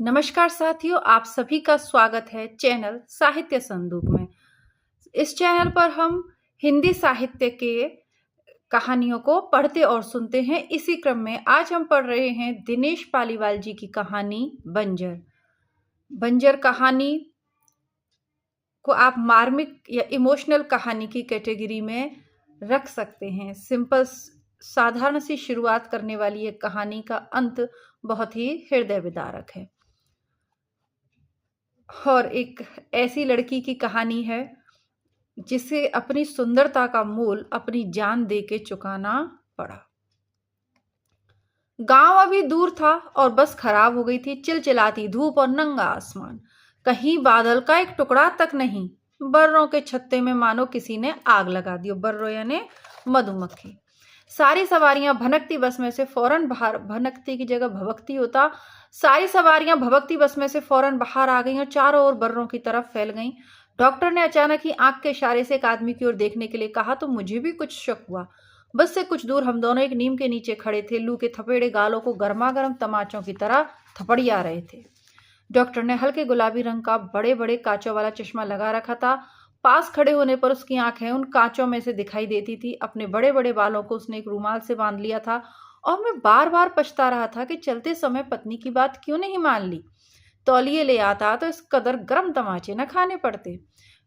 नमस्कार साथियों, आप सभी का स्वागत है चैनल साहित्य संदूक में। इस चैनल पर हम हिंदी साहित्य के कहानियों को पढ़ते और सुनते हैं। इसी क्रम में आज हम पढ़ रहे हैं दिनेश पालीवाल जी की कहानी बंजर। बंजर कहानी को आप मार्मिक या इमोशनल कहानी की कैटेगरी में रख सकते हैं। सिंपल साधारण सी शुरुआत करने वाली एक कहानी का अंत बहुत ही हृदय विदारक है और एक ऐसी लड़की की कहानी है जिसे अपनी सुंदरता का मूल अपनी जान दे के चुकाना पड़ा। गांव अभी दूर था और बस खराब हो गई थी। चिलचिलाती धूप और नंगा आसमान, कहीं बादल का एक टुकड़ा तक नहीं। बर्रों के छत्ते में मानो किसी ने आग लगा दी। बर्रों यानी मधुमक्खी। सारी सवारियां भनकती बस में से फौरन बाहर, भनकती की जगह भभकती होता। सारी सवारियां भभकती बस में से फौरन बाहर आ गईं और चारों ओर बर्रों की तरफ फैल गईं। डॉक्टर ने अचानक ही आंख के इशारे से एक आदमी की ओर देखने के लिए कहा तो मुझे भी कुछ शक हुआ। बस से कुछ दूर हम दोनों एक नीम के नीचे खड़े थे। लू के थपेड़े गालों को गर्मागर्म तमाचों की तरह थपड़िया रहे थे। डॉक्टर ने हल्के गुलाबी रंग का बड़े बड़े कांचों वाला चश्मा लगा रखा था। पास खड़े होने पर उसकी आंखें उन कांचों में से दिखाई देती थी। अपने बड़े बड़े बालों को उसने एक रूमाल से बांध लिया था और मैं बार बार पछता रहा था कि चलते समय पत्नी की बात क्यों नहीं मान ली। तौलिए ले आता तो इस कदर गर्म तमाचे न खाने पड़ते।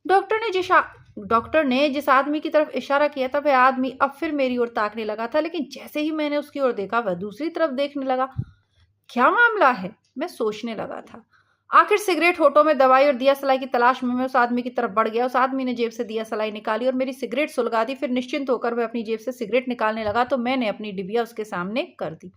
डॉक्टर ने जिस आदमी की तरफ इशारा किया था वह आदमी अब फिर मेरी ओर ताकने लगा था, लेकिन जैसे ही मैंने उसकी ओर देखा वह दूसरी तरफ देखने लगा। क्या मामला है, मैं सोचने लगा था। आखिर सिगरेट होठों में दवाई और दिया सलाई की तलाश में मैं उस आदमी की तरफ बढ़ गया। उस आदमी ने जेब से दिया सलाई निकाली और मेरी सिगरेट सुलगा दी। फिर निश्चिंत होकर वह अपनी जेब से सिगरेट निकालने लगा तो मैंने अपनी डिबिया उसके सामने कर दी।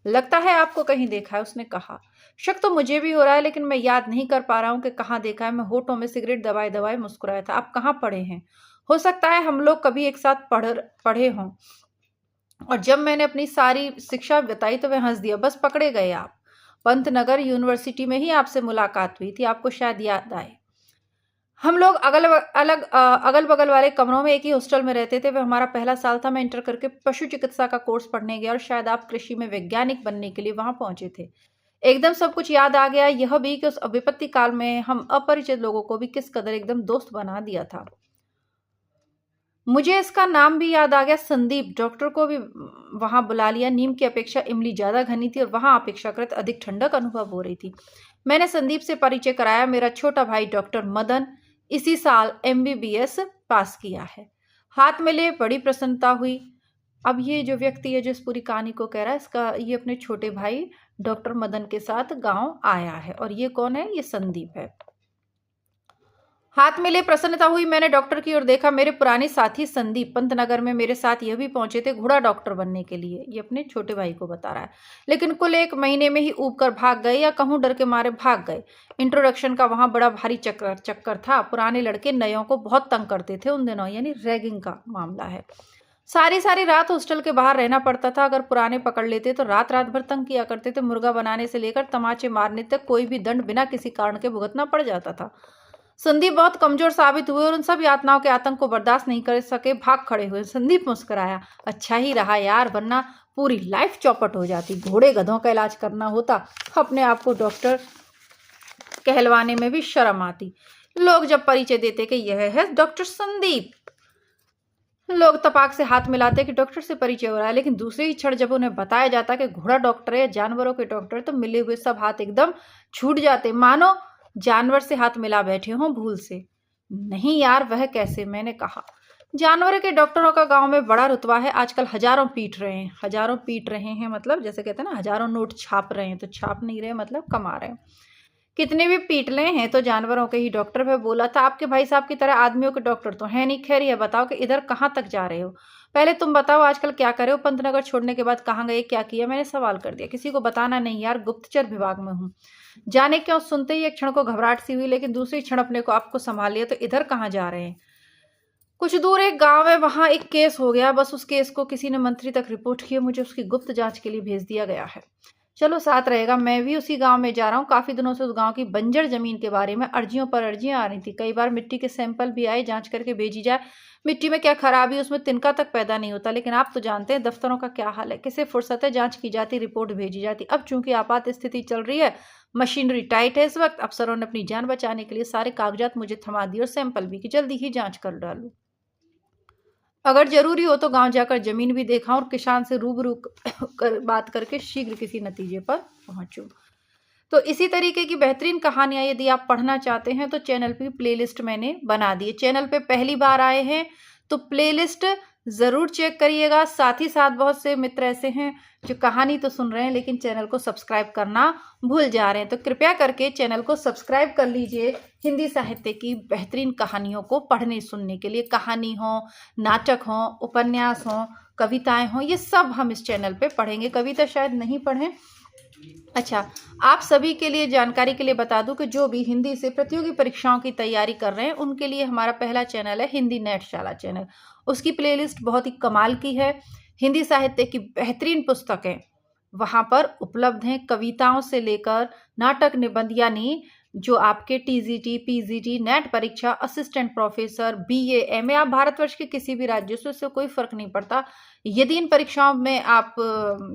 लगता है आपको कहीं देखा है, उसने कहा। शक तो मुझे भी हो रहा है, लेकिन मैं याद नहीं कर पा रहा हूं कि कहाँ देखा है। मैं होठों में सिगरेट दबाए दबाए मुस्कुराया था। आप कहाँ पढ़े हैं? हो सकता है हम लोग कभी एक साथ पढ़े हों। और जब मैंने अपनी सारी शिक्षा बताई तो वह हंस दिया। बस पकड़े गए आप। पंतनगर यूनिवर्सिटी में ही आपसे मुलाकात हुई थी, आपको शायद याद आए। हम लोग अगल बगल वाले कमरों में एक ही हॉस्टल में रहते थे। वह हमारा पहला साल था। मैं इंटर करके पशु चिकित्सा का कोर्स पढ़ने गया और शायद आप कृषि में वैज्ञानिक बनने के लिए वहां पहुंचे थे। एकदम सब कुछ याद आ गया। यह भी कि उस विपत्ति काल में हम अपरिचित लोगों को भी किस कदर एकदम दोस्त बना दिया था। मुझे इसका नाम भी याद आ गया, संदीप। डॉक्टर को भी वहां बुला लिया। नीम की अपेक्षा इमली ज्यादा घनी थी और वहां अपेक्षाकृत अधिक ठंडक अनुभव हो रही थी। मैंने संदीप से परिचय कराया। मेरा छोटा भाई डॉक्टर मदन इसी साल MBBS पास किया है। हाथ मिले, बड़ी प्रसन्नता हुई। अब ये जो व्यक्ति है जो इस पूरी कहानी को कह रहा है, इसका ये अपने छोटे भाई डॉक्टर मदन के साथ गांव आया है। और ये कौन है? ये संदीप है। हाथ मिले, प्रसन्नता हुई। मैंने डॉक्टर की ओर देखा। मेरे पुराने साथी संदीप पंतनगर में मेरे साथ यह भी पहुंचे थे घोड़ा डॉक्टर बनने के लिए। ये अपने छोटे भाई को बता रहा है। लेकिन कुल 1 महीने में ही ऊब कर भाग गए, या कहूं डर के मारे भाग गए। इंट्रोडक्शन का वहां बड़ा भारी चक्कर था। पुराने लड़के नयों को बहुत तंग करते थे उन दिनों, यानी रैगिंग का मामला है। सारी रात हॉस्टल के बाहर रहना पड़ता था। अगर पुराने पकड़ लेते तो रात रात भर तंग किया करते थे। मुर्गा बनाने से लेकर तमाचे मारने तक कोई भी दंड बिना किसी कारण के भुगतना पड़ जाता था। संदीप बहुत कमजोर साबित हुए और उन सब यातनाओं के आतंक को बर्दाश्त नहीं कर सके, भाग खड़े हुए। संदीप मुस्कुराया। अच्छा ही रहा यार, वरना पूरी लाइफ चौपट हो जाती। घोड़े गधों का इलाज करना होता। अपने आप को डॉक्टर कहलवाने में भी शर्म आती। लोग जब परिचय देते कि यह है डॉक्टर संदीप, लोग तपाक से हाथ मिलाते कि डॉक्टर से परिचय हो रहा है। लेकिन दूसरे ही क्षण जब उन्हें बताया जाता कि घोड़ा डॉक्टर है या जानवरों के डॉक्टर, तो मिले हुए सब हाथ एकदम छूट जाते, मानो जानवर से हाथ मिला बैठे हों भूल से। नहीं यार, वह कैसे? मैंने कहा। जानवर के डॉक्टरों का गांव में बड़ा रुतबा है। आजकल हजारों पीट रहे हैं। हजारों पीट रहे हैं मतलब जैसे कहते हैं ना, हजारों नोट छाप रहे हैं। तो छाप नहीं रहे मतलब कमा रहे हैं। कितने भी पीट ले हैं तो जानवरों के ही डॉक्टर। वह बोला था आपके भाई साहब की तरह आदमियों के डॉक्टर तो है नहीं। खैर, यह बताओ कि इधर कहाँ तक जा रहे हो? पहले तुम बताओ आजकल क्या कर रहे हो? पंतनगर छोड़ने के बाद कहाँ गए, क्या किया? मैंने सवाल कर दिया। किसी को बताना नहीं यार, गुप्तचर विभाग में हूँ। जाने क्यों? सुनते ही एक क्षण को घबराहट सी हुई, लेकिन दूसरी क्षण अपने को आपको संभाल लिया। तो इधर कहाँ जा रहे हैं? कुछ दूर एक गांव है, वहां एक केस हो गया। बस उस केस को किसी ने मंत्री तक रिपोर्ट किया। मुझे उसकी गुप्त जांच के लिए भेज दिया गया है। चलो साथ रहेगा। मैं भी उसी गांव में जा रहा हूँ। काफ़ी दिनों से उस गांव की बंजर ज़मीन के बारे में अर्जियों पर अर्जियां आ रही थी। कई बार मिट्टी के सैंपल भी आए, जांच करके भेजी जाए मिट्टी में क्या खराबी है, उसमें तिनका तक पैदा नहीं होता। लेकिन आप तो जानते हैं दफ्तरों का क्या हाल है, किसे फुर्सत है, जांच की जाती, रिपोर्ट भेजी जाती। अब चूंकि आपात स्थिति चल रही है, मशीनरी टाइट है इस वक्त, अफसरों ने अपनी जान बचाने के लिए सारे कागजात मुझे थमा दिए और सैंपल भी कि जल्दी ही जाँच कर डालूँ। अगर जरूरी हो तो गांव जाकर जमीन भी देखा और किसान से रूबरू कर बात करके शीघ्र किसी नतीजे पर पहुंचूं। तो इसी तरीके की बेहतरीन कहानियां यदि आप पढ़ना चाहते हैं तो चैनल पे प्लेलिस्ट मैंने बना दी है। चैनल पे पहली बार आए हैं तो प्लेलिस्ट ज़रूर चेक करिएगा। साथ ही साथ बहुत से मित्र ऐसे हैं जो कहानी तो सुन रहे हैं लेकिन चैनल को सब्सक्राइब करना भूल जा रहे हैं, तो कृपया करके चैनल को सब्सक्राइब कर लीजिए हिंदी साहित्य की बेहतरीन कहानियों को पढ़ने सुनने के लिए। कहानी हो, नाटक हो, उपन्यास हो, कविताएं हो, ये सब हम इस चैनल पे पढ़ेंगे। कविता शायद नहीं पढ़ें। अच्छा, आप सभी के लिए जानकारी के लिए बता दूं कि जो भी हिंदी से प्रतियोगी परीक्षाओं की तैयारी कर रहे हैं उनके लिए हमारा पहला चैनल है हिंदी नेटशाला चैनल। उसकी प्लेलिस्ट बहुत ही कमाल की है। हिंदी साहित्य की बेहतरीन पुस्तकें वहां पर उपलब्ध हैं, कविताओं से लेकर नाटक, निबंध, यानी जो आपके टीजीटी, पीजीटी, नेट परीक्षा, असिस्टेंट प्रोफेसर, बीए, एमए, आप भारतवर्ष के किसी भी राज्य से, उससे कोई फर्क नहीं पड़ता। यदि इन परीक्षाओं में आप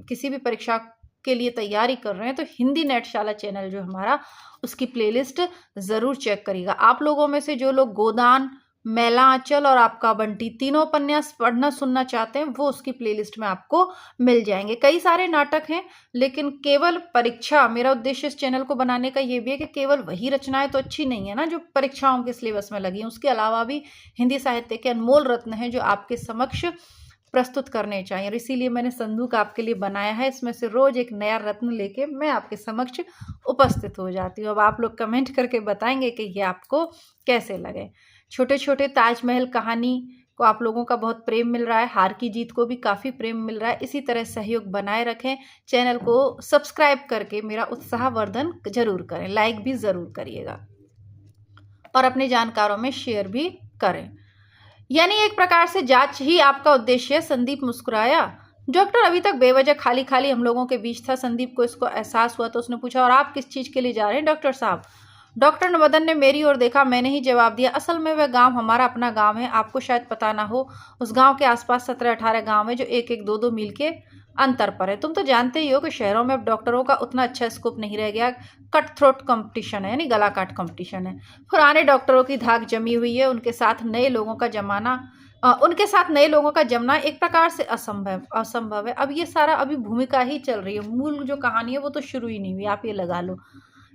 किसी भी परीक्षा के लिए तैयारी कर रहे हैं तो हिंदी नेटशाला चैनल जो हमारा, उसकी प्लेलिस्ट ज़रूर चेक करिएगा। आप लोगों में से जो लोग गोदान, मैला आंचल और आपका बंटी तीनों उपन्यास पढ़ना सुनना चाहते हैं वो उसकी प्लेलिस्ट में आपको मिल जाएंगे। कई सारे नाटक हैं लेकिन केवल परीक्षा, मेरा उद्देश्य इस चैनल को बनाने का ये भी है कि केवल वही रचनाएं तो अच्छी नहीं है ना जो परीक्षाओं के सिलेबस में लगी हैं, उसके अलावा भी हिंदी साहित्य के अनमोल रत्न हैं जो आपके समक्ष प्रस्तुत करने चाहिए। और इसीलिए मैंने संदूक आपके लिए बनाया है, इसमें से रोज एक नया रत्न लेके मैं आपके समक्ष उपस्थित हो जाती हूँ। अब आप लोग कमेंट करके बताएंगे कि ये आपको कैसे लगे। छोटे छोटे ताजमहल कहानी को आप लोगों का बहुत प्रेम मिल रहा है, हार की जीत को भी काफ़ी प्रेम मिल रहा है। इसी तरह सहयोग बनाए रखें, चैनल को सब्सक्राइब करके मेरा उत्साहवर्धन जरूर करें, लाइक भी ज़रूर करिएगा और अपने जानकारों में शेयर भी करें। यानी एक प्रकार से जांच ही आपका उद्देश्य है। संदीप मुस्कुराया। डॉक्टर अभी तक बेवजह खाली खाली हम लोगों के बीच था। संदीप को इसको एहसास हुआ तो उसने पूछा, और आप किस चीज़ के लिए जा रहे हैं डॉक्टर साहब? डॉक्टर मदन ने मेरी ओर देखा, मैंने ही जवाब दिया, असल में वह गांव हमारा अपना गांव है, आपको शायद पता ना हो। उस गांव के आसपास 17-18 गांव है जो 1-1, 2-2 मील के अंतर पर है। तुम तो जानते ही हो कि शहरों में अब डॉक्टरों का उतना अच्छा स्कोप नहीं रह गया। कट थ्रोट कंपटीशन है, यानी गला काट कंपटीशन है। पुराने डॉक्टरों की धाक जमी हुई है, उनके साथ नए लोगों का जमना एक प्रकार से असंभव है। अब ये सारा अभी भूमिका ही चल रही है, मूल जो कहानी है वो तो शुरू ही नहीं हुई। आप ये लगा लो,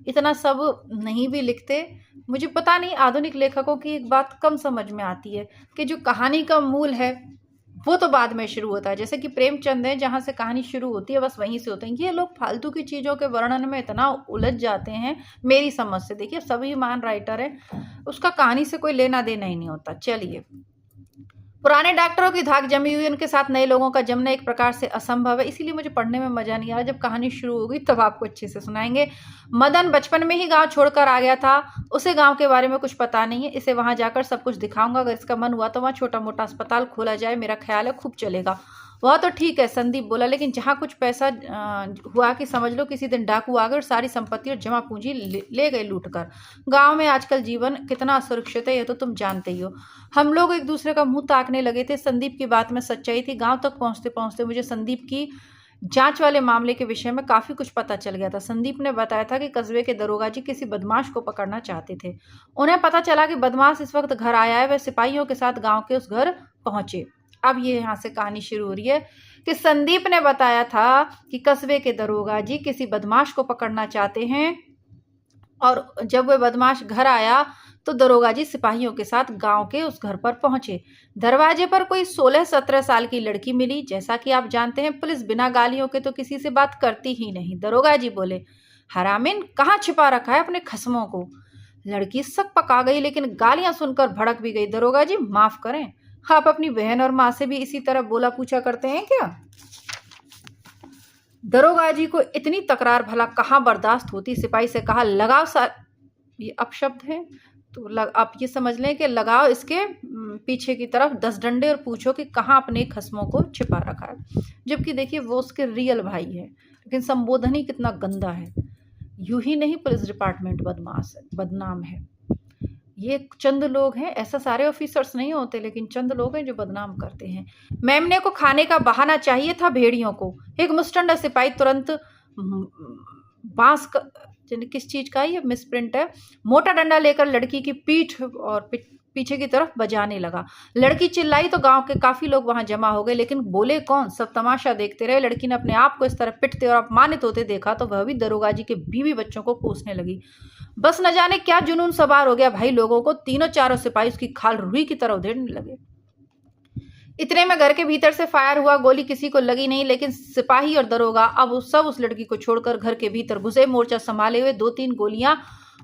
इतना सब नहीं भी लिखते। मुझे पता नहीं, आधुनिक लेखकों की एक बात कम समझ में आती है कि जो कहानी का मूल है वो तो बाद में शुरू होता है। जैसे कि प्रेमचंद है, जहाँ से कहानी शुरू होती है बस वहीं से होते हैं। ये लोग फालतू की चीज़ों के वर्णन में इतना उलझ जाते हैं मेरी समझ से। देखिए, सभी महान राइटर हैं, उसका कहानी से कोई लेना देना ही नहीं होता। चलिए, पुराने डॉक्टरों की धाक जमी हुई, उनके साथ नए लोगों का जमना एक प्रकार से असंभव है, इसीलिए मुझे पढ़ने में मजा नहीं आ रहा। जब कहानी शुरू होगी तब आपको अच्छे से सुनाएंगे। मदन बचपन में ही गांव छोड़कर आ गया था, उसे गांव के बारे में कुछ पता नहीं है। इसे वहां जाकर सब कुछ दिखाऊंगा। अगर इसका मन हुआ तो वहां छोटा मोटा अस्पताल खोला जाए, मेरा ख्याल है खूब चलेगा। वह तो ठीक है, संदीप बोला, लेकिन जहाँ कुछ पैसा हुआ कि समझ लो किसी दिन डाकू आ गए और सारी संपत्ति और जमा पूंजी ले गए लूट कर। गाँव में आजकल जीवन कितना असुरक्षित है ये तो तुम जानते ही हो। हम लोग एक दूसरे का मुंह ताकने लगे थे। संदीप की बात में सच्चाई थी। गांव तक पहुंचते पहुंचते मुझे संदीप की जांच वाले मामले के विषय में काफ़ी कुछ पता चल गया था। संदीप ने बताया था कि कस्बे के दरोगा जी किसी बदमाश को पकड़ना चाहते थे। उन्हें पता चला कि बदमाश इस वक्त घर आया है। वह सिपाहियों के साथ गाँव के उस घर पहुंचे। अब ये यहाँ से कहानी शुरू हो रही है कि संदीप ने बताया था कि कस्बे के दरोगा जी किसी बदमाश को पकड़ना चाहते हैं, और जब वह बदमाश घर आया तो दरोगा जी सिपाहियों के साथ गांव के उस घर पर पहुंचे। दरवाजे पर कोई 16-17 साल की लड़की मिली। जैसा कि आप जानते हैं, पुलिस बिना गालियों के तो किसी से बात करती ही नहीं। दरोगा जी बोले, हरामिन, कहाँ छिपा रखा है अपने खस्मों को? लड़की सक पका गई, लेकिन गालियां सुनकर भड़क भी गई। दरोगा जी, माफ करें, आप अपनी बहन और माँ से भी इसी तरह बोला पूछा करते हैं क्या? दरोगा जी को इतनी तकरार भला कहाँ बर्दाश्त होती। सिपाही से कहा, लगाओ ये अपशब्द है तो आप ये समझ लें कि लगाओ इसके पीछे की तरफ 10 डंडे और पूछो कि कहाँ अपने खस्मों को छिपा रखा है। जबकि देखिए वो उसके रियल भाई है, लेकिन संबोधन ही कितना गंदा है। यूं ही नहीं पुलिस डिपार्टमेंट बदमाश है, बदनाम है। ये चंद लोग हैं, ऐसा सारे ऑफिसर्स नहीं होते, लेकिन चंद लोग हैं जो बदनाम करते हैं। मेमने को खाने का बहाना चाहिए था भेड़ियों को। एक मुस्टंडा सिपाही तुरंत बांस का, किस चीज का ये मिसप्रिंट है, मोटा डंडा लेकर लड़की की पीठ और पीछे की तरफ बजाने लगा। लड़की चिल्लाई तो गांव के काफी लोग वहां जमा हो गए, लेकिन बोले कौन, सब तमाशा देखते रहे। लड़की ने अपने आप को इस तरह पिटते और अपमानित होते देखा तो वह भी दरोगा जी के बीवी बच्चों को कोसने लगी। बस न जाने क्या जुनून सवार हो गया भाई लोगों को, तीनों चारों सिपाही उसकी खाल रुई की तरह उधेड़ने लगे। इतने में घर के भीतर से फायर हुआ। गोली किसी को लगी नहीं, लेकिन सिपाही और दरोगा अब सब उस लड़की को छोड़कर घर के भीतर घुसे। मोर्चा संभाले हुए 2-3 गोलियां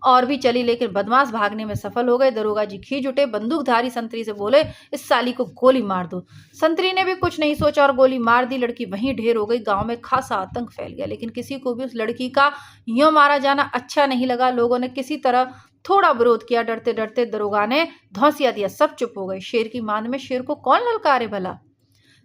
और भी चली, लेकिन बदमाश भागने में सफल हो गए। दरोगा जी खींच उठे, बंदूकधारी संतरी से बोले, इस साली को गोली मार दो। संतरी ने भी कुछ नहीं सोचा और गोली मार दी। लड़की वहीं ढेर हो गई। गांव में खासा आतंक फैल गया, लेकिन किसी को भी उस लड़की का यूं मारा जाना अच्छा नहीं लगा। लोगों ने किसी तरह थोड़ा विरोध किया। डरते डरते दरोगा ने धौंसिया दिया, सब चुप हो गए। शेर की मांद में शेर को कौन ललकारे भला।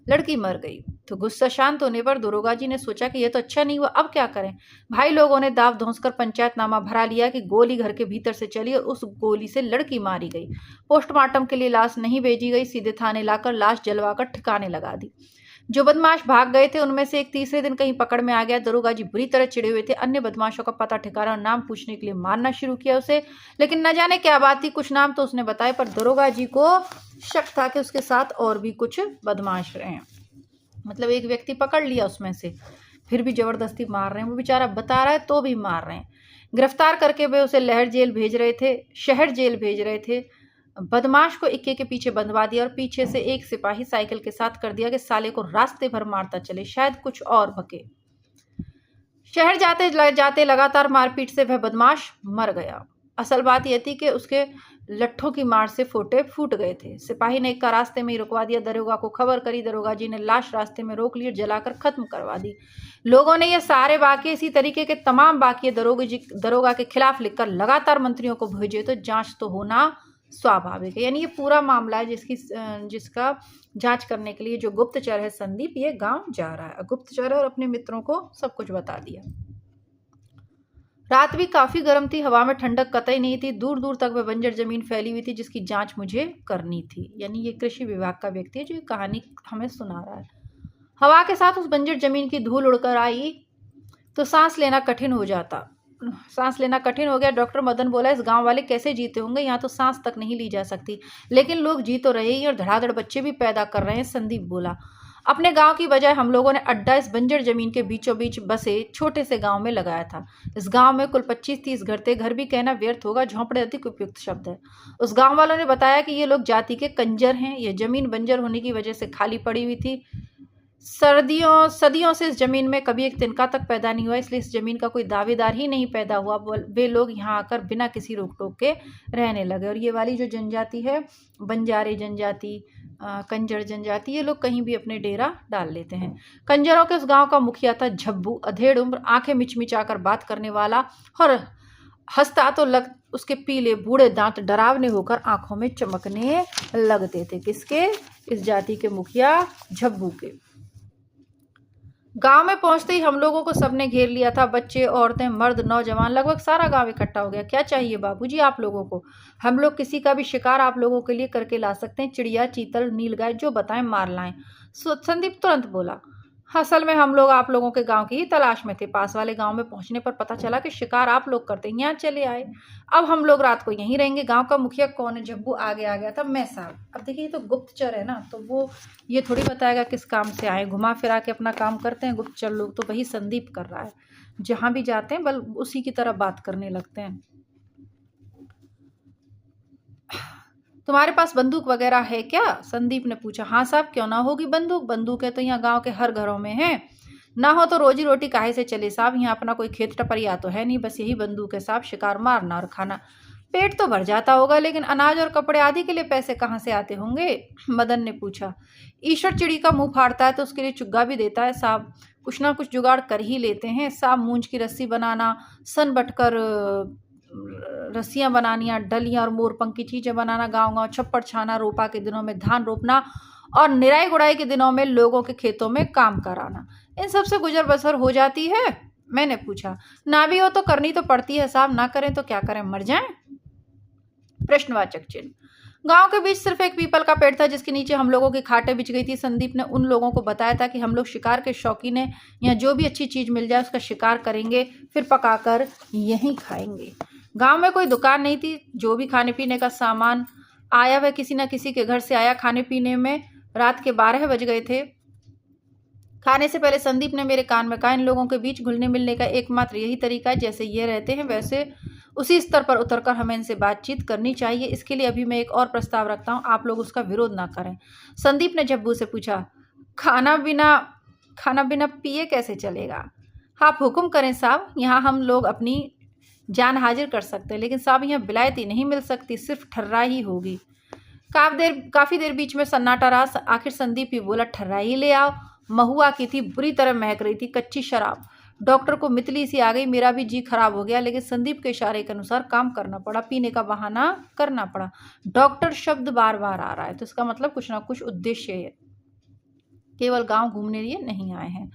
लड़की मर गई तो गुस्सा शांत होने पर दरोगा जी ने सोचा कि यह तो अच्छा नहीं हुआ, अब क्या करें। भाई लोगों ने दाव धौंसकर पंचायतनामा भरा लिया कि गोली घर के भीतर से चली और उस गोली से लड़की मारी गई। पोस्टमार्टम के लिए लाश नहीं भेजी गई, सीधे थाने लाकर लाश जलवाकर ठिकाने लगा दी। जो बदमाश भाग गए थे उनमें से एक तीसरे दिन कहीं पकड़ में आ गया। दरोगा जी बुरी तरह चिढ़े हुए थे। अन्य बदमाशों का पता ठिकाना और नाम पूछने के लिए मारना शुरू किया उसे, लेकिन न जाने क्या बात थी, कुछ नाम तो उसने बताए, पर दरोगा जी को शक था कि उसके साथ और भी कुछ बदमाश रहे हैं। मतलब एक व्यक्ति पकड़ लिया उसमें से, फिर भी जबरदस्ती मार रहे हैं। वो बेचारा बता रहा है तो भी मार रहे हैं। गिरफ्तार करके वे उसे शहर जेल भेज रहे थे। बदमाश को इक्के के पीछे बंधवा दिया और पीछे से एक सिपाही साइकिल के साथ कर दिया कि साले को रास्ते भर मारता चले, शायद कुछ और भके। शहर जाते जाते लगातार मारपीट से वह बदमाश मर गया। असल बात यह थी कि उसके लट्ठों की मार से फोटे फूट गए थे। सिपाही ने इक्का रास्ते में ही रुकवा दिया। दरोगा को खबर करी। दरोगा जी ने लाश रास्ते में रोक ली, जलाकर खत्म करवा दी। लोगों ने ये सारे वाकये इसी तरीके के तमाम वाकये दरोगा के खिलाफ लिखकर लगातार मंत्रियों को भेजे, तो जांच तो होना स्वाभाविक है। यानी ये पूरा मामला है जिसका जांच करने के लिए जो गुप्तचर है संदीप, ये गांव जा रहा है। गुप्तचर और अपने मित्रों को सब कुछ बता दिया। रात भी काफी गर्म थी, हवा में ठंडक कतई नहीं थी। दूर दूर तक वह बंजर जमीन फैली हुई थी जिसकी जांच मुझे करनी थी। यानी ये कृषि विभाग का व्यक्ति है जो ये कहानी हमें सुना रहा है। हवा के साथ उस बंजर जमीन की धूल उड़कर आई तो सांस लेना कठिन हो गया। डॉक्टर मदन बोला, इस गांव वाले कैसे जीते होंगे, यहाँ तो सांस तक नहीं ली जा सकती, लेकिन लोग जी तो रहे ही और धड़ाधड़ बच्चे भी पैदा कर रहे हैं। संदीप बोला, अपने गांव की बजाय हम लोगों ने अड्डा इस बंजर जमीन के बीचों बीच बसे छोटे से गांव में लगाया था। इस गांव में कुल 25-30 घर थे। घर भी कहना व्यर्थ होगा, झोंपड़े अधिक उपयुक्त शब्द है। उस गांव वालों ने बताया कि ये लोग जाति के कंजर हैं। यह जमीन बंजर होने की वजह से खाली पड़ी हुई थी। सदियों से इस जमीन में कभी एक तिनका तक पैदा नहीं हुआ, इसलिए इस जमीन का कोई दावेदार ही नहीं पैदा हुआ। वे लोग यहाँ आकर बिना किसी रोक टोक के रहने लगे। और ये वाली जो जनजाति है, बंजारे जनजाति, कंजर जनजाति, ये लोग कहीं भी अपने डेरा डाल लेते हैं। कंजरों के उस गांव का मुखिया था झब्बू, अधेड़ उम्र, आंखें मिचमिचाकर बात करने वाला, और हंसता तो उसके पीले बूढ़े दांत डरावने होकर आंखों में चमकने लगते थे। किसके? इस जाति के मुखिया झब्बू के। गांव में पहुंचते ही हम लोगों को सबने घेर लिया था। बच्चे, औरतें, मर्द, नौजवान, लगभग सारा गांव इकट्ठा हो गया। क्या चाहिए बाबूजी आप लोगों को? हम लोग किसी का भी शिकार आप लोगों के लिए करके ला सकते हैं। चिड़िया, चीतल, नीलगाय, जो बताएं मार लाएं। संदीप तुरंत बोला, असल में हम लोग आप लोगों के गांव की ही तलाश में थे। पास वाले गांव में पहुंचने पर पता चला कि शिकार आप लोग करते हैं, यहाँ चले आए। अब हम लोग रात को यहीं रहेंगे। गांव का मुखिया कौन है? झब्बू आगे आ गया था। मैं साहब। अब देखिए ये तो गुप्तचर है ना, तो वो ये थोड़ी बताएगा किस काम से आए। घुमा फिरा के अपना काम करते हैं गुप्तचर लोग, तो वही संदीप कर रहा है। जहां भी जाते हैं बल उसी की तरह बात करने लगते हैं। तुम्हारे पास बंदूक वगैरह है क्या? संदीप ने पूछा। हाँ साहब, क्यों ना होगी बंदूक। बंदूक है तो यहाँ गांव के हर घरों में है, ना हो तो रोजी रोटी काहे से चले साहब। यहाँ अपना कोई खेत टपरिया तो है नहीं, बस यही बंदूक है साहब, शिकार मारना और खाना। पेट तो भर जाता होगा, लेकिन अनाज और कपड़े आदि के लिए पैसे कहाँ से आते होंगे? मदन ने पूछा। ईश्वर चिड़ी का मुंह फाड़ता है तो उसके लिए चुग्गा भी देता है साहब। कुछ ना कुछ जुगाड़ कर ही लेते हैं साहब। मूंज की रस्सी बनाना, सन बटकर रस्सियां बनानियाँ, डलियां और मोरपंख की चीजें बनाना, गांव गांव छप्पड़ छाना, रोपा के दिनों में धान रोपना और निराई गुड़ाई के दिनों में लोगों के खेतों में काम कराना। इन सब से गुजर बसर हो जाती है? मैंने पूछा। ना भी हो तो करनी तो पड़ती है साहब, ना करें तो क्या करें, मर जाएं? प्रश्नवाचक चिन्ह। गांव के बीच सिर्फ एक पीपल का पेड़ था जिसके नीचे हम लोगों की खाटें बिछ गई थी। संदीप ने उन लोगों को बताया था कि हम लोग शिकार के शौकीन हैं, यहाँ जो भी अच्छी चीज मिल जाए उसका शिकार करेंगे, फिर पकाकर यहीं खाएंगे। गांव में कोई दुकान नहीं थी, जो भी खाने पीने का सामान आया वह किसी न किसी के घर से आया। खाने पीने में रात के 12 बज गए थे। खाने से पहले संदीप ने मेरे कान में कहा, इन लोगों के बीच घुलने मिलने का एकमात्र यही तरीका है, जैसे ये रहते हैं वैसे उसी स्तर पर उतरकर हमें इनसे बातचीत करनी चाहिए। इसके लिए अभी मैं एक और प्रस्ताव रखता हूँ, आप लोग उसका विरोध ना करें। संदीप ने झब्बू से पूछा, खाना बिना पिए कैसे चलेगा? आप हुक्म करें साहब, यहाँ हम लोग अपनी जान हाजिर कर सकते हैं, लेकिन साहब यहाँ विलायती नहीं मिल सकती, सिर्फ ठर्रा ही होगी। काफी देर बीच में सन्नाटा रहा। आखिर संदीप ही बोला, ठर्रा ही ले आओ। महुआ की थी, बुरी तरह महक रही थी, कच्ची शराब। डॉक्टर को मितली सी आ गई, मेरा भी जी खराब हो गया, लेकिन संदीप के इशारे के अनुसार काम करना पड़ा, पीने का बहाना करना पड़ा। डॉक्टर शब्द बार बार आ रहा है, तो इसका मतलब कुछ ना कुछ उद्देश्य है, केवल गांव घूमने लिए नहीं आए हैं।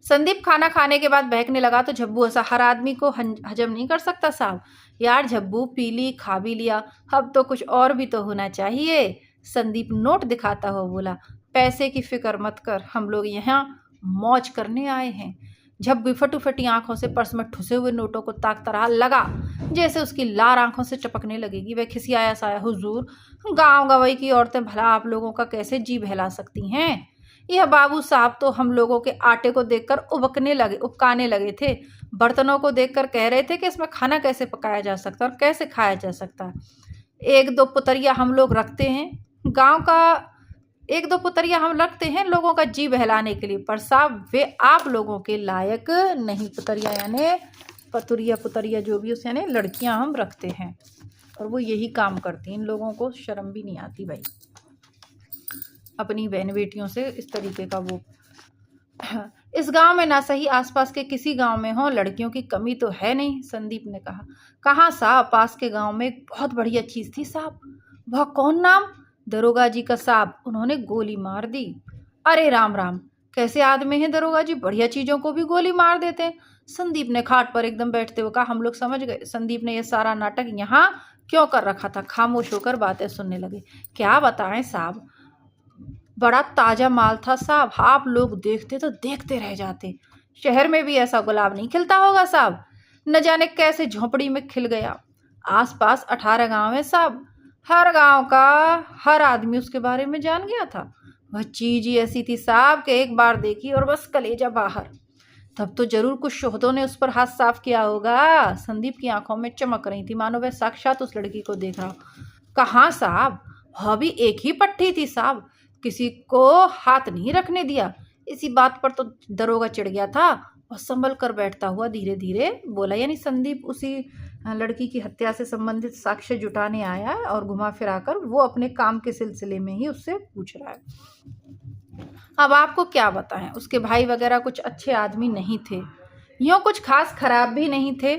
संदीप खाना खाने के बाद बहकने लगा तो झब्बू हंसा, हर आदमी को हजम नहीं कर सकता साहब। यार झब्बू, पी ली, खा भी लिया, अब तो कुछ और भी तो होना चाहिए। संदीप नोट दिखाता हुआ बोला, पैसे की फिक्र मत कर, हम लोग यहाँ मौज करने आए हैं। झब्बू फटी आंखों से पर्स में ठुसे हुए नोटों को ताकता रहा, लगा जैसे उसकी लार आंखों से टपकने लगेगी। वह खिसियाया सा, हुजूर, गांव गवई की औरतें भला आप लोगों का कैसे जी बहला सकती हैं? यह बाबू साहब तो हम लोगों के आटे को देखकर उबकाने लगे थे। बर्तनों को देखकर कह रहे थे कि इसमें खाना कैसे पकाया जा सकता है और कैसे खाया जा सकता है। एक दो पुतरिया हम लोग रखते हैं लोगों का जी बहलाने के लिए, पर साहब वे आप लोगों के लायक नहीं। पुतरिया यानी पुतरिया जो भी उस यानी लड़कियां हम रखते हैं, और वो यही काम करती हैं। इन लोगों को शर्म भी नहीं आती भाई, अपनी बहन बेटियों से इस तरीके का वो। इस गांव में ना सही आसपास के किसी गांव में हो, लड़कियों की कमी तो है नहीं। संदीप ने कहा। कहाँ साहब, पास के गांव में एक बहुत बढ़िया चीज थी साहब। वह कौन? नाम? दरोगा जी का साहब, उन्होंने गोली मार दी। अरे राम राम, कैसे आदमी हैं दरोगा जी, बढ़िया चीजों को भी गोली मार देते हैं। संदीप ने खाट पर एकदम बैठते हुए कहा, हम लोग समझ गए। संदीप ने यह सारा नाटक यहाँ क्यों कर रखा था? खामोश होकर बातें सुनने लगे। क्या बताएं साहब, बड़ा ताजा माल था साहब, आप लोग देखते तो देखते रह जाते। शहर में भी ऐसा गुलाब नहीं खिलता होगा साहब, न जाने कैसे झोपड़ी में खिल गया। आसपास 18 गांव है साहब, हर गांव का हर आदमी उसके बारे में जान गया था। वह चीज ही ऐसी थी साहब कि एक बार देखी और बस कलेजा बाहर। तब तो जरूर कुछ शोहदों ने उस पर हाथ साफ किया होगा। संदीप की आंखों में चमक रही थी, मानो वह साक्षात उस लड़की को देख रहा। कहाँ साहब, वह भी एक ही पट्टी थी साहब, किसी को हाथ नहीं रखने दिया। इसी बात पर तो दरोगा चिढ़ गया था और संभल कर बैठता हुआ धीरे धीरे बोला। यानी संदीप उसी लड़की की हत्या से संबंधित साक्ष्य जुटाने आया है और घुमा फिराकर वो अपने काम के सिलसिले में ही उससे पूछ रहा है। अब आपको क्या बताएं, उसके भाई वगैरह कुछ अच्छे आदमी नहीं थे, यूँ कुछ खास खराब भी नहीं थे।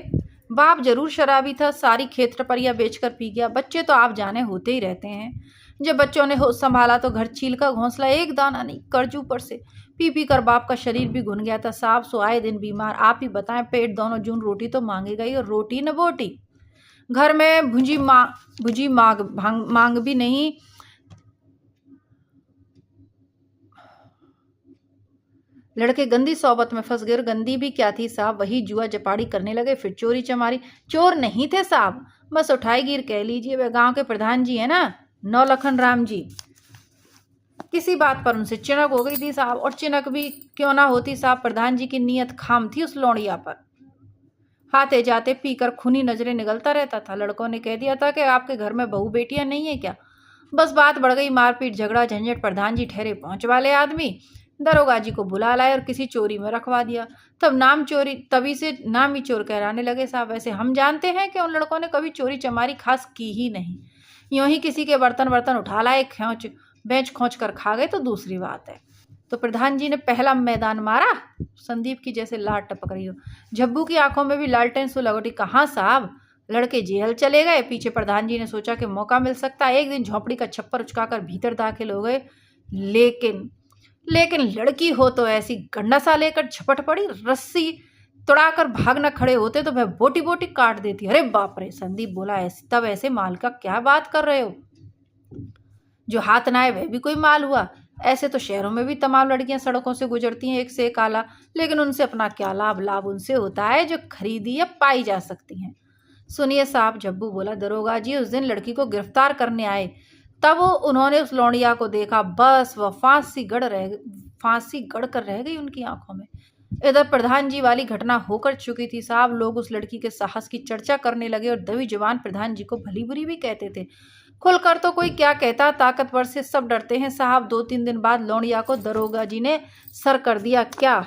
बाप जरूर शराबी था, सारी खेत टपरिया बेचकर पी गया। बच्चे तो आप जाने होते ही रहते हैं। जब बच्चों ने होश संभाला तो घर चील का घोंसला एक दाना नहीं, कर्ज ऊपर से। पी पी कर बाप का शरीर भी घुन गया था साहब, सो आए दिन बीमार। आप ही बताएं, पेट दोनों जून रोटी तो मांगेगा ही, और रोटी न बोटी। घर में भुजी मांग भी नहीं। लड़के गंदी सोबत में फंस गए। गंदी भी क्या थी साहब, वही जुआ जपाड़ी करने लगे, फिर चोरी चमारी। चोर नहीं थे साहब, बस उठाई गिर कह लीजिए। वे गांव के प्रधान जी है ना, नौलखन राम जी। किसी बात पर उनसे चिनक हो गई थी साहब, और चिनक भी क्यों ना होती साहब, प्रधान जी की नीयत खाम थी उस लौड़िया पर। आते जाते पीकर खूनी नजरें निगलता रहता था। लड़कों ने कह दिया था कि आपके घर में बहू बेटियां नहीं है क्या? बस बात बढ़ गई, मारपीट झगड़ा झंझट। प्रधान जी ठहरे पहुंच वाले आदमी, दरोगा जी को बुला लाए और किसी चोरी में रखवा दिया। तभी से नाम ही चोर कहलाने लगे साहब। वैसे हम जानते हैं कि उन लड़कों ने कभी चोरी चमारी खास की ही नहीं। यूं ही किसी के बर्तन उठा लाए, बेंच खोंच कर खा गए तो दूसरी बात है। तो प्रधान जी ने पहला मैदान मारा। संदीप की जैसे लाट टपक रही हो। झब्बू की आंखों में भी लालटेन सुलग उठी। कहाँ साहब, लड़के जेल चले गए। पीछे प्रधान जी ने सोचा कि मौका मिल सकता है, एक दिन झोपड़ी का छप्पर उचकाकर भीतर दाखिल हो गए। लेकिन लेकिन लड़की हो तो ऐसी गंडासा लेकर झपट पड़ी, रस्सी तोड़ाकर भागना खड़े होते तो वह बोटी बोटी काट देती। अरे बाप रे, संदीप बोला, ऐसे तब ऐसे माल का क्या बात कर रहे हो? जो हाथ ना आए वह भी कोई माल हुआ? ऐसे तो शहरों में भी तमाम लड़कियां सड़कों से गुजरती हैं एक से एक आला, लेकिन उनसे अपना क्या लाभ? लाभ उनसे होता है जो खरीदी या पाई जा सकती हैं। सुनिए साहब, जब्बू बोला, दरोगा जी उस दिन लड़की को गिरफ्तार करने आए, तब उन्होंने उस लौंडिया को देखा, बस वह फांसी गड़ कर रह गई उनकी आंखों में। इधर प्रधान जी वाली घटना होकर चुकी थी साहब। लोग उस लड़की के साहस की चर्चा करने लगे और दबी जुबान प्रधान जी को भली बुरी भी कहते थे। खुलकर तो कोई क्या कहता, ताकतवर से सब डरते हैं साहब। 2-3 दिन बाद लौंडिया को दरोगा जी ने सर कर दिया। क्या?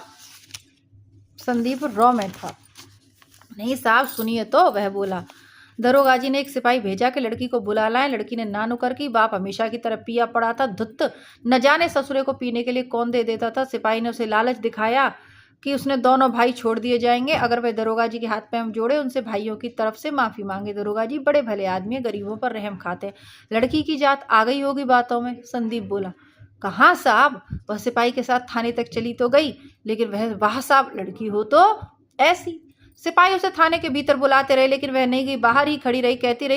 संदीप रॉ में था। नहीं साहब, सुनिए तो, वह बोला। दरोगा जी ने एक सिपाही भेजा कि लड़की को बुला लाएं। लड़की ने ना नुकर की। बाप हमेशा की तरह पिया पड़ा था, धुत्त। न जाने ससुरे को पीने के लिए कौन दे देता था। सिपाही ने उसे लालच दिखाया कि उसने दोनों भाई छोड़ दिए जाएंगे अगर वह दरोगा जी के हाथ पैर जोड़े, उनसे भाइयों की तरफ से माफी मांगे। दरोगा जी बड़े भले आदमी है, गरीबों पर रहम खाते। लड़की की जात आ गई होगी बातों में। संदीप बोला, कहाँ साहब, वह सिपाही के साथ थाने तक चली तो गई, लेकिन वह वाह साहब, लड़की हो तो ऐसी। सिपाही उसे थाने के भीतर बुलाते रहे, लेकिन वह नहीं गई, बाहर ही खड़ी रही, कहती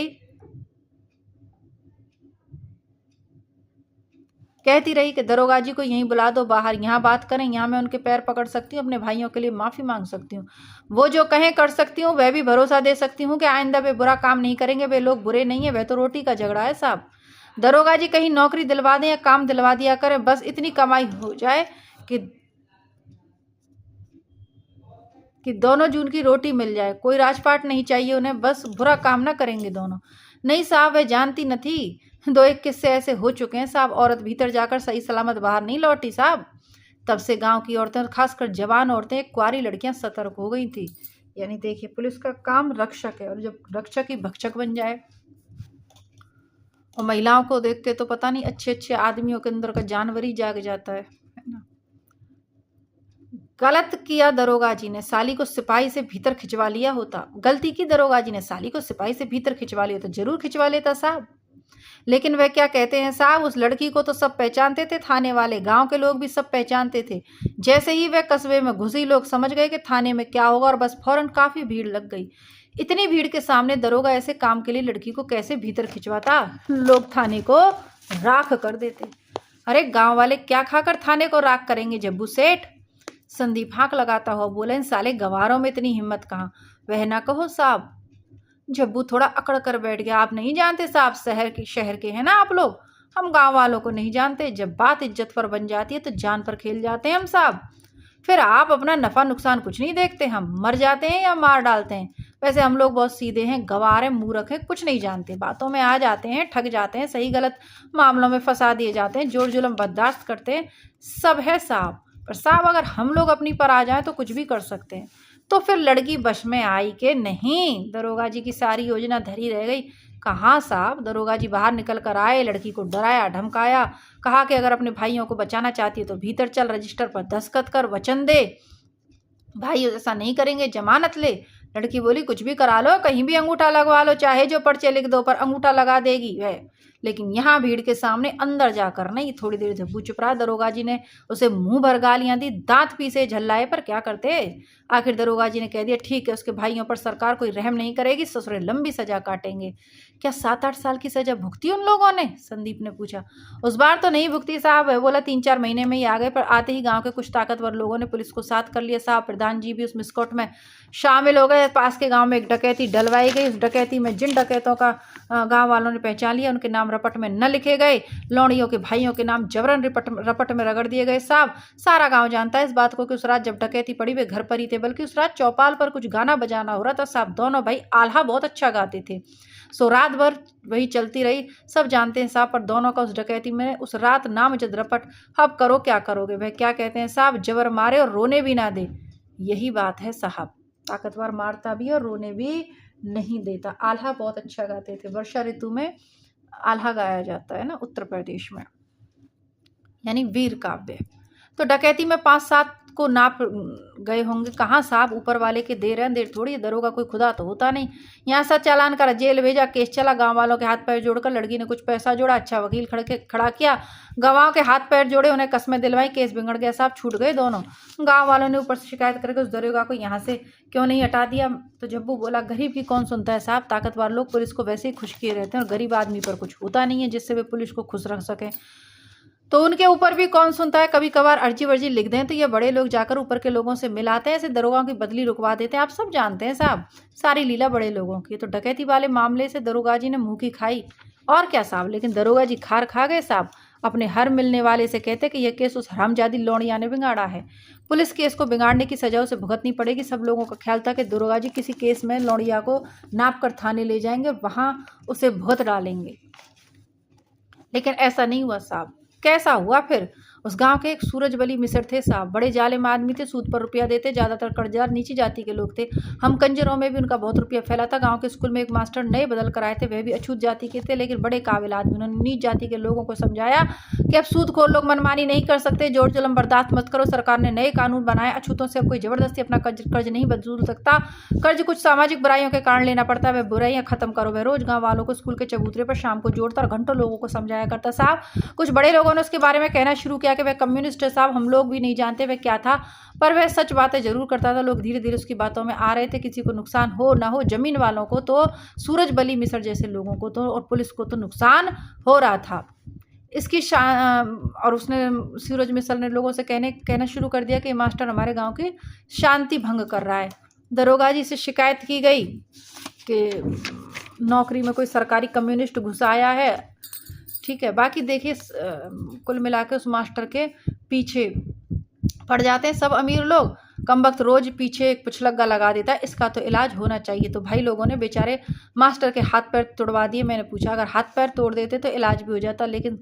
रही कि दरोगा जी को यहीं बुला दो, बाहर यहाँ बात करें, यहाँ मैं उनके पैर पकड़ सकती हूँ, अपने भाइयों के लिए माफी मांग सकती हूँ, वो जो कहें कर सकती हूँ। वह भी भरोसा दे सकती हूँ कि आइंदा वे बुरा काम नहीं करेंगे। वे लोग बुरे नहीं है, वह तो रोटी का झगड़ा है साहब। दरोगा जी कहीं नौकरी दिलवा दें या काम दिलवा दिया करें, बस इतनी कमाई हो जाए कि दोनों जून की रोटी मिल जाए। कोई राजपाट नहीं चाहिए उन्हें, बस बुरा काम ना करेंगे दोनों। नहीं साहब, वह जानती न थी। 2-1 किस्से ऐसे हो चुके हैं साहब। औरत भीतर जाकर सही सलामत बाहर नहीं लौटी साहब। तब से गांव की औरतें, खासकर जवान औरतें, कुंवारी लड़कियां सतर्क हो गई थी। यानी देखिए, पुलिस का काम रक्षक है, और जब रक्षक ही भक्षक बन जाए, और महिलाओं को देख के तो पता नहीं अच्छे अच्छे आदमियों के अंदर का जानवर ही जाग जाता है ना। गलत किया दरोगा जी ने, साली को सिपाही से भीतर खिंचवा लिया होता। गलती की दरोगा जी ने, साली को सिपाही से भीतर खिंचवा लिया होता। जरूर खिंचवा लेता साहब। लेकिन वह क्या कहते हैं साहब, उस लड़की को तो सब पहचानते थे, थाने वाले, गांव के लोग भी सब पहचानते थे। जैसे ही वह कस्बे में घुसी, लोग समझ गए कि थाने में क्या होगा, और बस फौरन काफी भीड़ लग गई। इतनी भीड़ के सामने दरोगा ऐसे काम के लिए लड़की को कैसे भीतर खिंचवाता? लोग थाने को राख कर देते। अरे गांव वाले क्या खाकर थाने को राख करेंगे जब्बू सेठ? संदीप हाँक लगाता हुआ बोला, इन साले गवारों में इतनी हिम्मत कहाँ? वह ना कहो साहब। जब्बू थोड़ा अकड़ कर बैठ गया। आप नहीं जानते साहब, शहर के हैं ना आप लोग, हम गांव वालों को नहीं जानते। जब बात इज्जत पर बन जाती है तो जान पर खेल जाते हैं हम साहब। फिर आप अपना नफा नुकसान कुछ नहीं देखते, हम मर जाते हैं या मार डालते हैं। वैसे हम लोग बहुत सीधे हैं, गवार हैं, मूर्ख हैं, कुछ नहीं जानते, बातों में आ जाते हैं, ठग जाते हैं, सही गलत मामलों में फंसा दिए जाते हैं, जोर जुलम बर्दाश्त करते हैं, सब है साहब। पर साहब, अगर हम लोग अपनी पर आ जाएं तो कुछ भी कर सकते हैं। तो फिर लड़की बश में आई कि नहीं? दरोगा जी की सारी योजना धरी रह गई। कहाँ साहब? दरोगा जी बाहर निकल कर आए, लड़की को डराया धमकाया, कहा कि अगर अपने भाइयों को बचाना चाहती है तो भीतर चल, रजिस्टर पर दस्तखत कर, वचन दे, भाई ऐसा नहीं करेंगे, जमानत ले। लड़की बोली, कुछ भी करा लो, कहीं भी अंगूठा लगवा लो, चाहे जो पर्चे लिख दो, पर अंगूठा लगा देगी वह। लेकिन यहाँ भीड़ के सामने अंदर जाकर नहीं। थोड़ी देर जब्बू चुप रहा। दरोगा जी ने उसे मुंह भर गालियां दी, दांत पीसे झल्लाए, पर क्या करते? आखिर दरोगा जी ने कह दिया, ठीक है, उसके भाइयों पर सरकार कोई रहम नहीं करेगी, ससुरे लंबी सजा काटेंगे। क्या 7-8 साल की सजा भुगती उन लोगों ने? संदीप ने पूछा। उस बार तो नहीं भुगती साहब, है बोला, 3-4 महीने में ही आ गए, पर आते ही गांव के कुछ ताकतवर लोगों ने पुलिस को साथ कर लिया साहब। प्रधान जी भी उस मिस्कोट में शामिल हो गए। पास के गांव में एक डकैती डलवाई गई। उस डकैती में जिन डकैतों का गांव वालों ने पहचान लिया, उनके नाम रपट में न लिखे गए। लौंडियों के भाइयों के नाम जबरन रपट में रगड़ दिए गए साहब। सारा गांव जानता है इस बात को कि उस रात जब डकैती पड़ी वे घर पर ही थे, बल्कि उस रात चौपाल पर कुछ गाना बजाना हो रहा था साहब। दोनों भाई आल्हा बहुत अच्छा गाते थे, सो रात भर वही चलती रही, सब जानते हैं साहब। पर दोनों का उस डकैती में उस रात नामजद रपट। अब करो क्या करोगे? वह क्या कहते हैं साहब, जबर मारे और रोने भी ना दे। यही बात है साहब, ताकतवर मारता भी और रोने भी नहीं देता। आल्हा बहुत अच्छा गाते थे। वर्षा ऋतु में आल्हा गाया जाता है ना उत्तर प्रदेश में, यानी वीर काव्य। तो डकैती में 5-7 उसको नाप गए होंगे। कहाँ साहब, ऊपर वाले के दे रहे हैं, देर थोड़ी है, दरोगा कोई खुदा तो होता नहीं। यहाँ सा चालान करा, जेल भेजा, केस चला, गांव वालों के हाथ पैर जोड़कर लड़की ने कुछ पैसा जोड़ा, अच्छा वकील खड़ा किया, गवाहों के हाथ पैर जोड़े, उन्हें कस्में दिलवाई, केस बिगड़ गया साहब, छूट गए दोनों। गाँव वालों ने ऊपर से शिकायत करके उस दरोगा को यहाँ से क्यों नहीं हटा दिया। तो जब्बू बोला, गरीब की कौन सुनता है साहब, ताकतवर लोग पुलिस को वैसे ही खुश किए रहते हैं और गरीब आदमी पर कुछ होता नहीं है जिससे वे पुलिस को खुश रख सकें, तो उनके ऊपर भी कौन सुनता है। कभी कभार अर्जी वर्जी लिख दें तो ये बड़े लोग जाकर ऊपर के लोगों से मिलाते हैं, ऐसे दरोगाओं की बदली रुकवा देते हैं। आप सब जानते हैं साहब, सारी लीला बड़े लोगों की। तो डकैती वाले मामले से दरोगा जी ने मुंह की खाई, और क्या साहब। लेकिन दरोगा जी खार खा गए साहब। अपने हर मिलने वाले से कहते कि यह केस उस हरामजादी लौंडिया ने बिगाड़ा है, पुलिस केस को बिगाड़ने की सजा उसे भुगतनी पड़ेगी। सब लोगों का ख्याल था कि दरोगा जी किसी केस में लौंडिया को नाप कर थाने ले जाएंगे, वहां उसे भुगत डालेंगे, लेकिन ऐसा नहीं हुआ साहब। कैसा हुआ फिर। उस गांव के एक सूरजबली मिसर थे साहब, बड़े जालिम आदमी थे, सूद पर रुपया देते, ज्यादातर कर्जदार नीची जाति के लोग थे। हम कंजरों में भी उनका बहुत रुपया फैला था। गांव के स्कूल में एक मास्टर नए बदल कर आए थे, वह भी अछूत जाति के थे, लेकिन बड़े काबिल आदमी। उन्होंने नीच जाति के लोगों को समझाया कि अब सूदखोर लोग मनमानी नहीं कर सकते, जोर जुलम बर्दाश्त मत करो। सरकार ने नए कानून बनाए, अछूतों से अब कोई जबरदस्ती अपना कर्ज नहीं वसूल सकता। कर्ज कुछ सामाजिक बुराइयों के कारण लेना पड़ता है, वह बुराइयां खत्म करो। वह रोज गाँव वालों को स्कूल के चबूतरे पर शाम को जोड़ता और घंटों लोगों को समझाया करता साहब। कुछ बड़े लोगों ने उसके बारे में कहना शुरू किया कि वह कम्युनिस्ट है साहब, हम लोग भी नहीं जानते वह क्या था, पर वह सच बातें जरूर करता था। लोग धीरे धीरे उसकी बातों में आ रहे थे। किसी को नुकसान हो ना हो, जमीन वालों को तो, सूरजबली मिसर जैसे लोगों को तो, और पुलिस को तो नुकसान हो रहा था इसकी और उसने, सूरज मिसर ने लोगों से कहना शुरू कर दिया कि मास्टर हमारे गांव की शांति भंग कर रहा है। दरोगा जी से शिकायत की गई कि नौकरी में कोई सरकारी कम्युनिस्ट घुस आया है। ठीक है, बाकी देखिए कुल मिला के उस मास्टर के पीछे पड़ जाते हैं सब अमीर लोग। कम वक्त रोज पीछे एक पुछलग्गा लगा देता है, इसका तो इलाज होना चाहिए। तो भाई लोगों ने बेचारे मास्टर के हाथ पैर तोड़वा दिए। मैंने पूछा अगर हाथ पैर तोड़ देते तो इलाज भी हो जाता, लेकिन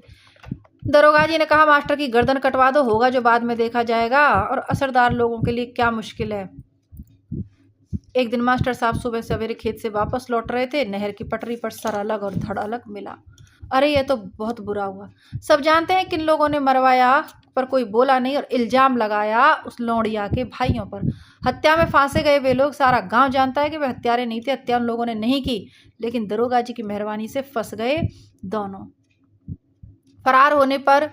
दरोगा जी ने कहा मास्टर की गर्दन कटवा दो, होगा जो बाद में देखा जाएगा। और असरदार लोगों के लिए क्या मुश्किल है। एक दिन मास्टर साहब सुबह सवेरे खेत से वापस लौट रहे थे, नहर की पटरी पर सर अलग और धड़ अलग मिला। अरे ये तो बहुत बुरा हुआ। सब जानते हैं किन लोगों ने मरवाया, पर कोई बोला नहीं और इल्जाम लगाया उस लौंडिया के भाइयों पर। हत्या में फांसे गए वे लोग, सारा गांव जानता है कि वे हत्यारे नहीं थे, हत्या उन लोगों ने नहीं की, लेकिन दरोगा जी की मेहरबानी से फंस गए दोनों। फरार होने पर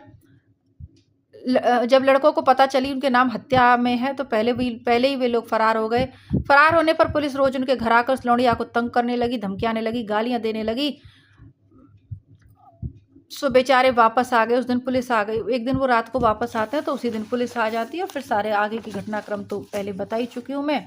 जब लड़कों को पता चली उनके नाम हत्या में है, तो पहले ही वे लोग फरार हो गए। फरार होने पर पुलिस रोज उनके घर आकर उस लौंडिया को तंग करने लगी, धमकियाने लगी, गालियां देने लगी। सो बेचारे वापस आ गए। उस दिन पुलिस आ गई। एक दिन वो रात को वापस आते हैं तो उसी दिन पुलिस आ जाती है। और फिर सारे आगे की घटनाक्रम तो पहले बता ही चुकी हूं मैं।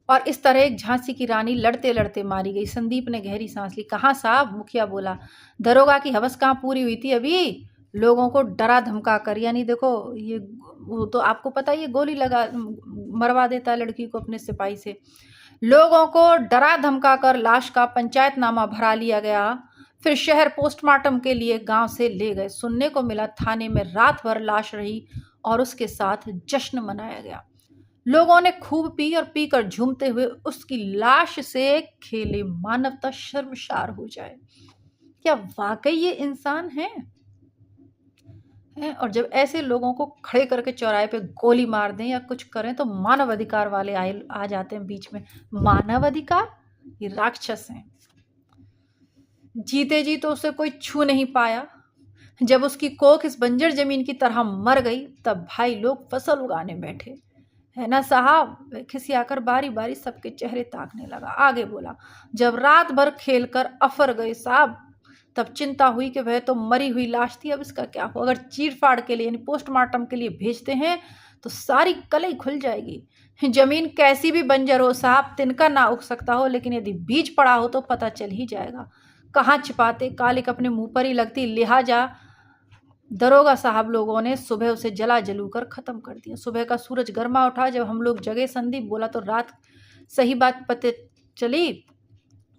और इस तरह एक झांसी की रानी लड़ते लड़ते मारी गई। संदीप ने गहरी सांस ली। कहाँ साहब, मुखिया बोला, दरोगा की हवस कहाँ पूरी हुई थी अभी, लोगों को डरा धमका कर। यानी देखो ये, वो तो आपको पता ही है, गोली लगा मरवा देता है लड़की को अपने सिपाही से। लोगों को डरा धमका कर लाश का पंचायतनामा भरा लिया गया। फिर शहर पोस्टमार्टम के लिए गांव से ले गए। सुनने को मिला थाने में रात भर लाश रही और उसके साथ जश्न मनाया गया। लोगों ने खूब पी और पीकर झूमते हुए उसकी लाश से खेले। मानवता शर्मसार हो जाए। क्या वाकई ये इंसान है? और जब ऐसे लोगों को खड़े करके चौराहे पे गोली मार दें या कुछ करें तो मानव अधिकार वाले आ जाते हैं बीच में। मानव अधिकार? ये राक्षस हैं। जीते जी तो उसे कोई छू नहीं पाया। जब उसकी कोख इस बंजर जमीन की तरह मर गई, तब भाई लोग फसल उगाने बैठे, है ना साहब। खिसियाकर बारी बारी सबके चेहरे ताकने लगा। आगे बोला, जब रात भर खेल कर अफर गए साहब, तब चिंता हुई कि वह तो मरी हुई लाश थी, अब इसका क्या हो। अगर चीर फाड़ के लिए यानी पोस्टमार्टम के लिए भेजते हैं तो सारी कलई खुल जाएगी। जमीन कैसी भी बंजर हो साहब, तिनका ना उग सकता हो, लेकिन यदि बीज पड़ा हो तो पता चल ही जाएगा। कहाँ छिपाते, कालिक अपने मुंह पर ही लगती। लिहाजा दरोगा साहब लोगों ने सुबह उसे जला जलू कर खत्म कर दिया। सुबह का सूरज गर्मा उठा। जब हम लोग जगे, संदीप बोला, तो रात सही बात पता चली।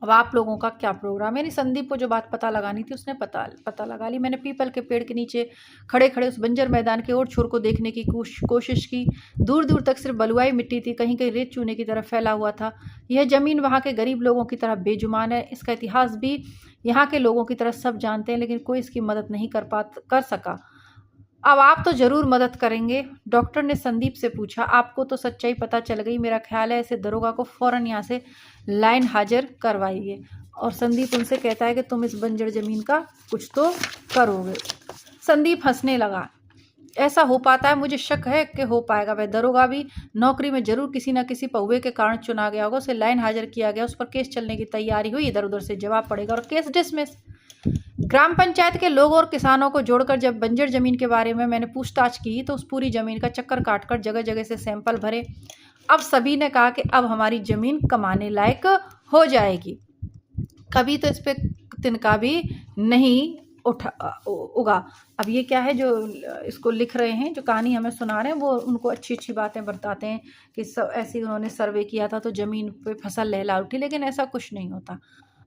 अब आप लोगों का क्या प्रोग्राम है। यानी संदीप को जो बात पता लगानी थी उसने पता लगा ली। मैंने पीपल के पेड़ के नीचे खड़े खड़े उस बंजर मैदान के ओर छोर को देखने की कोशिश की। दूर दूर तक सिर्फ बलुआई मिट्टी थी, कहीं कहीं रेत चूने की तरह फैला हुआ था। यह जमीन वहाँ के गरीब लोगों की तरह बेजुमान है। इसका इतिहास भी यहाँ के लोगों की तरह सब जानते हैं, लेकिन कोई इसकी मदद नहीं कर सका। अब आप तो ज़रूर मदद करेंगे। डॉक्टर ने संदीप से पूछा, आपको तो सच्चाई पता चल गई, मेरा ख्याल है ऐसे दरोगा को फ़ौरन यहाँ से लाइन हाजिर करवाइए। और संदीप उनसे कहता है कि तुम इस बंजर ज़मीन का कुछ तो करोगे। संदीप हंसने लगा, ऐसा हो पाता है, मुझे शक है कि हो पाएगा। वह दरोगा भी नौकरी में जरूर किसी न किसी पौवे के कारण चुना गया होगा। उसे लाइन हाजिर किया गया, उस पर केस चलने की तैयारी हुई, इधर उधर से जवाब पड़ेगा और केस डिसमिस। ग्राम पंचायत के लोगों और किसानों को जोड़कर जब बंजर जमीन के बारे में मैंने पूछताछ की तो उस पूरी जमीन का चक्कर काटकर जगह जगह से सैंपल भरे। अब सभी ने कहा कि अब हमारी जमीन कमाने लायक हो जाएगी, कभी तो इस पे तिनका भी नहीं उगा। अब ये क्या है जो इसको लिख रहे हैं, जो कहानी हमें सुना रहे हैं, वो उनको अच्छी अच्छी बातें बताते हैं कि सब ऐसे उन्होंने सर्वे किया था तो ज़मीन पे फसल लहला उठी, लेकिन ऐसा कुछ नहीं होता।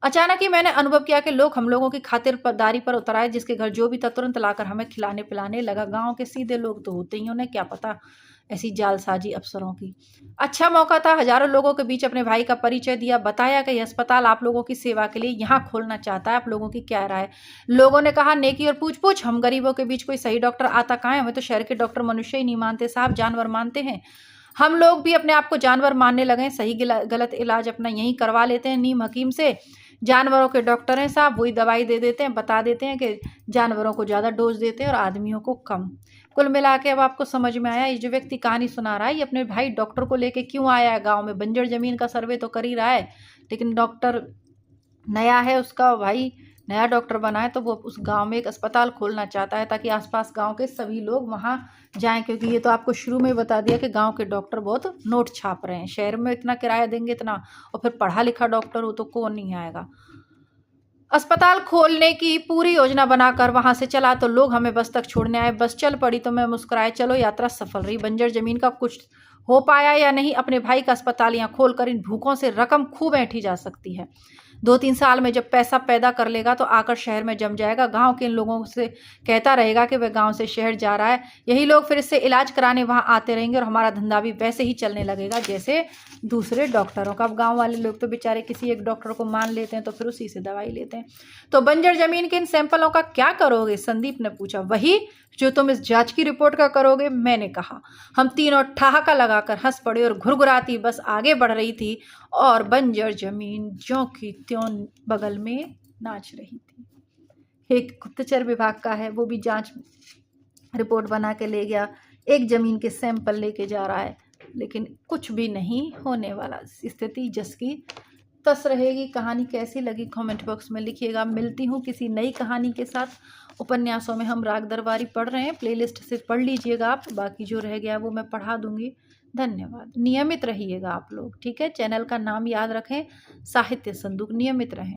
अचानक ही मैंने अनुभव किया कि लोग हम लोगों की खातिरदारी पर उतर आए, जिसके घर जो भी था तुरंत लाकर हमें खिलाने पिलाने लगा। गांव के सीधे लोग तो होते ही, उन्हें क्या पता ऐसी जालसाजी अफसरों की। अच्छा मौका था, हजारों लोगों के बीच अपने भाई का परिचय दिया, बताया कि यह अस्पताल आप लोगों की सेवा के लिए यहाँ खोलना चाहता है, आप लोगों की क्या राय। लोगों ने कहा, नेकी और पूछ पूछ, हम गरीबों के बीच कोई सही डॉक्टर आता कहाँ है, हमें तो शहर के डॉक्टर मनुष्य ही नहीं मानते साहब, जानवर मानते हैं। हम लोग भी अपने आप को जानवर मानने लगे, सही गलत इलाज अपना यहीं करवा लेते हैं नीम हकीम से। जानवरों के डॉक्टर हैं साहब, वही दवाई दे देते हैं, बता देते हैं कि जानवरों को ज़्यादा डोज देते हैं और आदमियों को कम। कुल मिला के अब आपको समझ में आया, ये जो व्यक्ति कहानी सुना रहा है ये अपने भाई डॉक्टर को लेके क्यों आया है गांव में। बंजर जमीन का सर्वे तो कर ही रहा है, लेकिन डॉक्टर नया है, उसका भाई नया डॉक्टर बना है, तो वो उस गांव में एक अस्पताल खोलना चाहता है ताकि आसपास गांव के सभी लोग वहां जाएं। क्योंकि ये तो आपको शुरू में बता दिया कि गांव के डॉक्टर बहुत नोट छाप रहे हैं, शहर में इतना किराया देंगे इतना, और फिर पढ़ा लिखा डॉक्टर हो तो कौन नहीं आएगा। अस्पताल खोलने की पूरी योजना बनाकर वहां से चला तो लोग हमें बस तक छोड़ने आए। बस चल पड़ी तो मैं मुस्कुराए, चलो यात्रा सफल रही। बंजर जमीन का कुछ हो पाया या नहीं, अपने भाई का अस्पताल यहाँ खोलकर इन भूखों से रकम खूब ऐंठी जा सकती है। 2-3 साल में जब पैसा पैदा कर लेगा तो आकर शहर में जम जाएगा। गांव के इन लोगों से कहता रहेगा कि वह गांव से शहर जा रहा है, यही लोग फिर इससे इलाज कराने वहां आते रहेंगे और हमारा धंधा भी वैसे ही चलने लगेगा जैसे दूसरे डॉक्टरों का। अब गांव वाले लोग तो बेचारे किसी एक डॉक्टर को मान लेते हैं तो फिर उसी से दवाई लेते हैं। तो बंजर जमीन के इन सैंपलों का क्या करोगे, संदीप ने पूछा। वही जो तुम इस जांच की रिपोर्ट का करोगे, मैंने कहा। हम तीनों ठहाका लगाकर हंस पड़े और घुरघुराती बस आगे बढ़ रही थी और बंजर जमीन ज्यों की त्यों बगल में नाच रही थी। एक गुप्तचर विभाग का है, वो भी जांच रिपोर्ट बना के ले गया, एक जमीन के सैंपल लेके जा रहा है, लेकिन कुछ भी नहीं होने वाला। स्थिति जस की तस रहेगी। कहानी कैसी लगी कमेंट बॉक्स में लिखिएगा। मिलती हूँ किसी नई कहानी के साथ। उपन्यासों में हम राग दरबारी पढ़ रहे हैं, प्लेलिस्ट से पढ़ लीजिएगा आप, बाकी जो रह गया वो मैं पढ़ा दूंगी। धन्यवाद। नियमित रहिएगा आप लोग, ठीक है। चैनल का नाम याद रखें, साहित्य संदूक। नियमित रहें।